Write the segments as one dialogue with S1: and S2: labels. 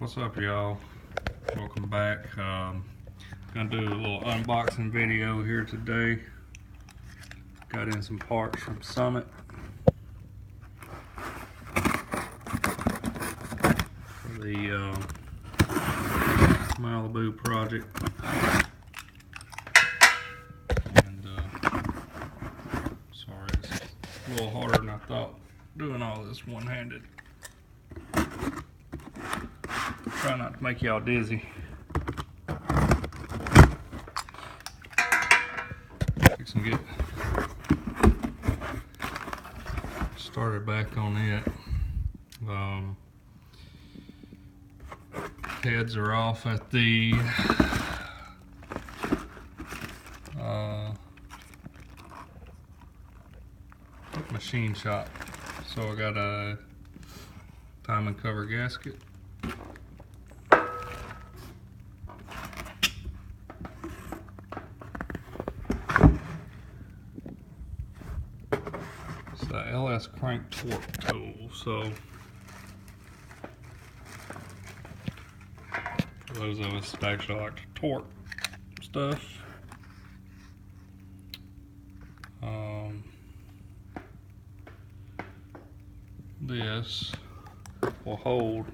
S1: What's up, y'all? Welcome back. Gonna do a little unboxing video here today. Got in some parts from Summit for the Malibu project, and sorry, it's a little harder than I thought doing all this one-handed. Try not to make y'all dizzy. Fixing to get started back on it. Heads are off at the machine shop. So I got a diamond cover gasket. It's the LS crank torque tool. So for those of us that actually like to torque stuff, this will hold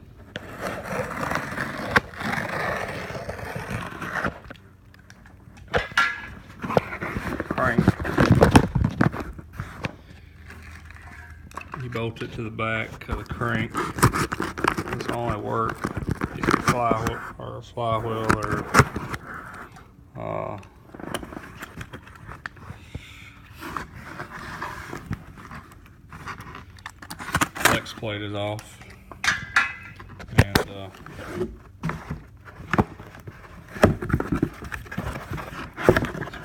S1: crank. You bolt it to the back of the crank. This will only work if your flywheel or flex plate is off, and it's a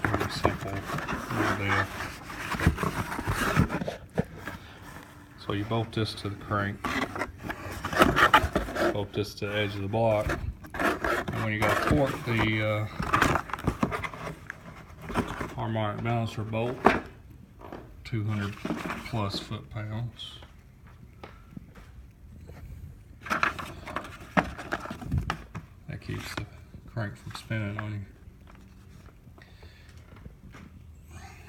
S1: pretty simple deal. So you bolt this to the crank, bolt this to the edge of the block, and when you got to torque the harmonic balancer bolt, 200 plus foot-pounds. That keeps the crank from spinning on you.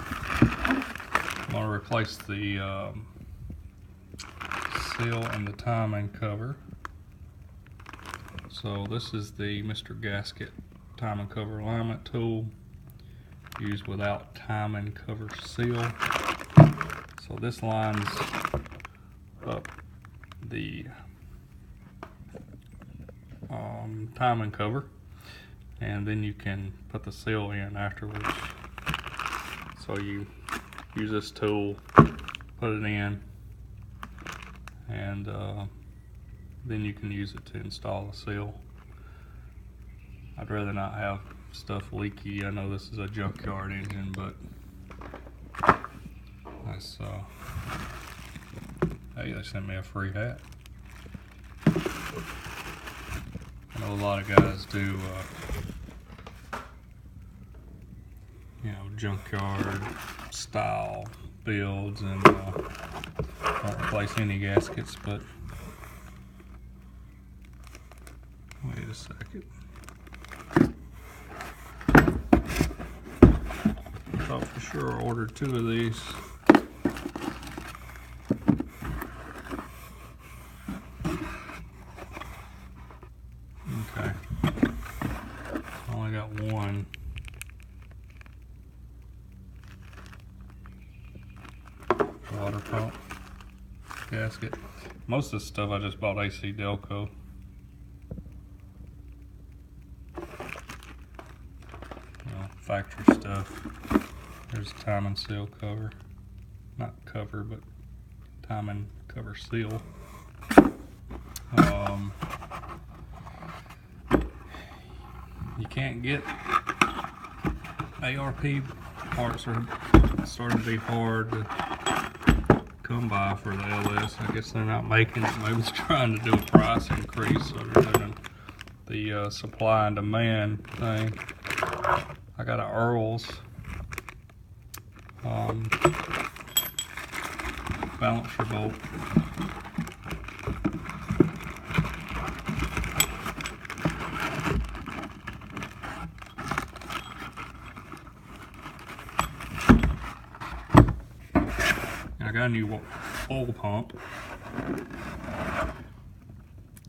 S1: I'm going to replace the seal and the timing cover. So this is the Mr. Gasket timing cover alignment tool, used without timing cover seal. So this lines up the timing cover, and then you can put the seal in afterwards. So you use this tool, put it in, and then you can use it to install the seal. I'd rather not have stuff leaky. I know this is a junkyard engine, but that's hey, they sent me a free hat. I know a lot of guys do you know, junkyard style builds and don't replace any gaskets, but wait a second. I thought for sure I ordered 2 of these. Okay, I only got one. Water pump gasket. Most of this stuff I just bought AC Delco. Factory stuff. There's a timing seal cover. Not cover, but timing cover seal. You can't get ARP parts, are starting to be hard to come by for the LS. I guess they're not making it. Maybe it's trying to do a price increase other than the supply and demand thing. I got a Earl's balancer bolt. got a new oil pump.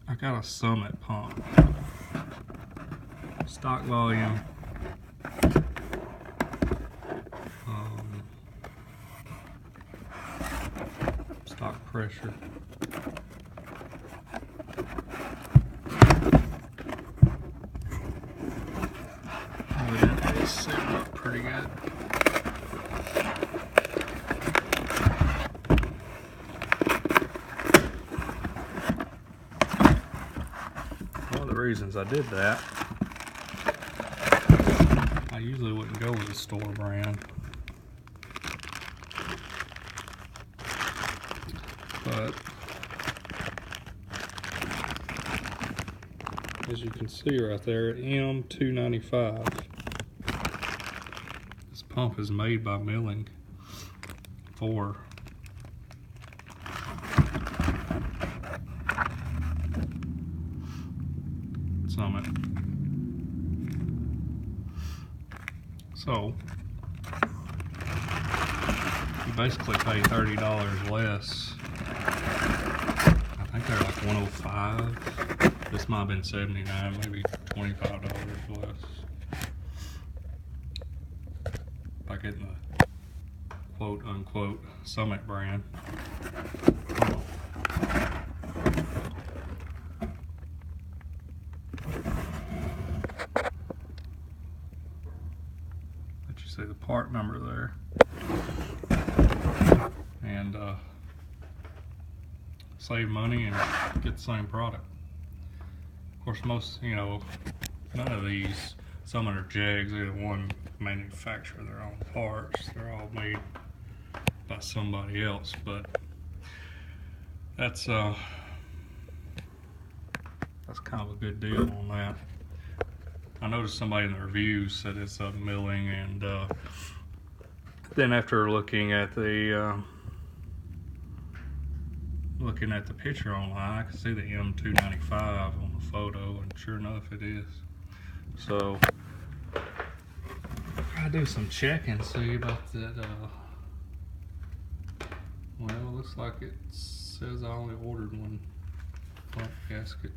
S1: I got a Summit pump. Stock volume. Stock pressure. Evidently it's set up pretty good. One of the reasons I did that, I usually wouldn't go with a store brand, but as you can see right there, M295. This pump is made by milling for Summit. So you basically pay $30 less. I think they're like $105. This might have been $79, maybe $25 less. By getting the quote unquote Summit brand. Let you see the part number there. And save money and get the same product. Of course, most, none of these, Summit or Jegs, either one manufacture their own parts. They're all made by somebody else, but that's kind of a good deal on that. I noticed somebody in the reviews said it's a milling, and then after looking at the picture online, I could see the M295 on the photo, and sure enough it is. So I do some checking, see about that. Well, it looks like it says I only ordered one pump gasket.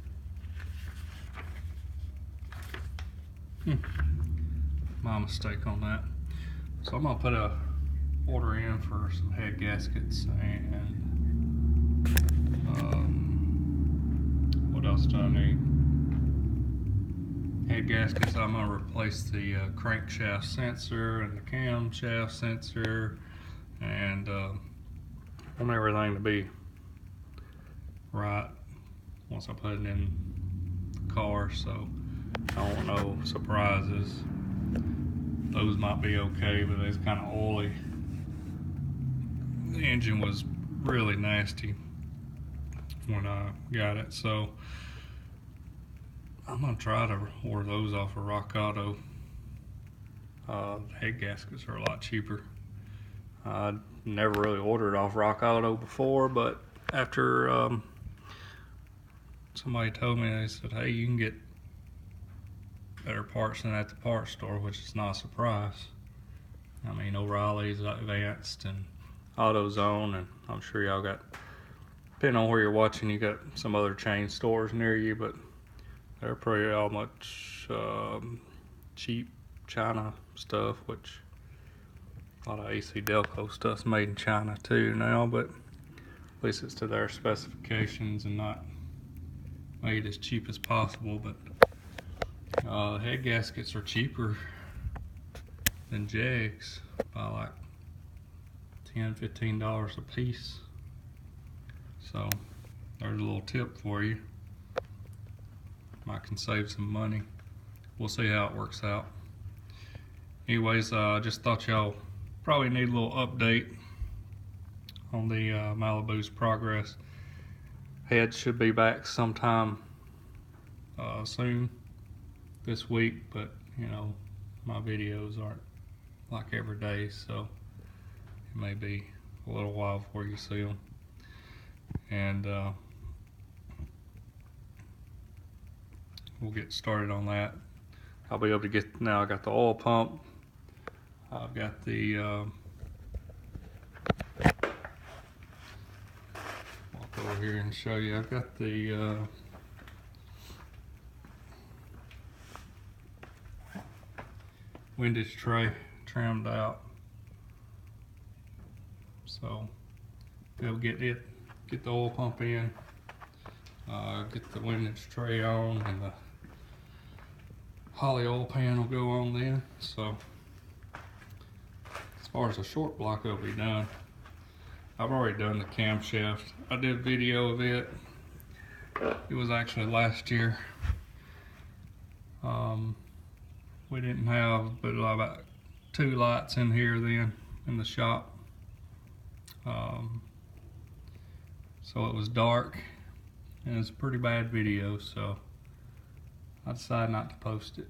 S1: My mistake on that. So I'm gonna put a order in for some head gaskets, and what else do I need? Head gaskets. I'm gonna replace the crankshaft sensor and the camshaft sensor, and I want everything to be right once I put it in the car, so I don't want no surprises. Those might be okay, but it's kind of oily. The engine was really nasty when I got it, so I'm gonna try to order those off of Rock Auto. Head gaskets are a lot cheaper. I never really ordered off Rock Auto before, but after somebody told me, they said, hey, you can get better parts than at the parts store, which is not a surprise. I mean, O'Reilly's, Advanced, and AutoZone, and I'm sure y'all got, depending on where you're watching, you got some other chain stores near you, but they're pretty all much cheap China stuff, which a lot of AC Delco stuff's made in China too now, but at least it's to their specifications and not made as cheap as possible. But head gaskets are cheaper than Jegs by like $10–15 a piece. So there's a little tip for you. I can save some money. We'll see how it works out. Anyways, I just thought y'all probably need a little update on the Malibu's progress. Head should be back sometime soon this week, but my videos aren't like every day, so it may be a little while before you see them. And we'll get started on that. I'll be able to get, now I got the oil pump, I've got the over here and show you. I've got the windage tray trimmed out, so they'll get the oil pump in, get the windage tray on, and the Holley oil pan will go on then. So as far as the short block, will be done. I've already done the camshaft. I did a video of it. It was actually last year. We didn't have but about 2 lights in here then in the shop. So it was dark, and it's a pretty bad video, so I decided not to post it.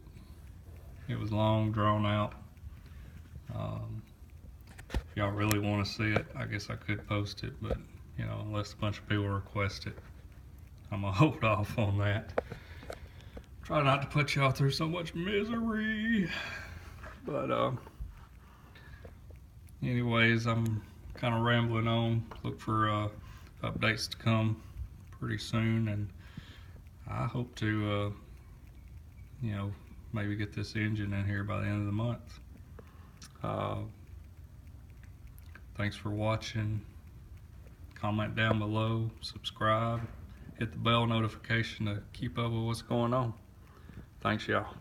S1: It was long, drawn out. If y'all really want to see it, I guess I could post it, but you know, unless a bunch of people request it, I'm gonna hold off on that. Try not to put y'all through so much misery. But anyways, I'm kind of rambling on. Look for updates to come pretty soon, and I hope to you know, maybe get this engine in here by the end of the month. Thanks for watching. Comment down below, subscribe, hit the bell notification to keep up with what's going on. Thanks, y'all.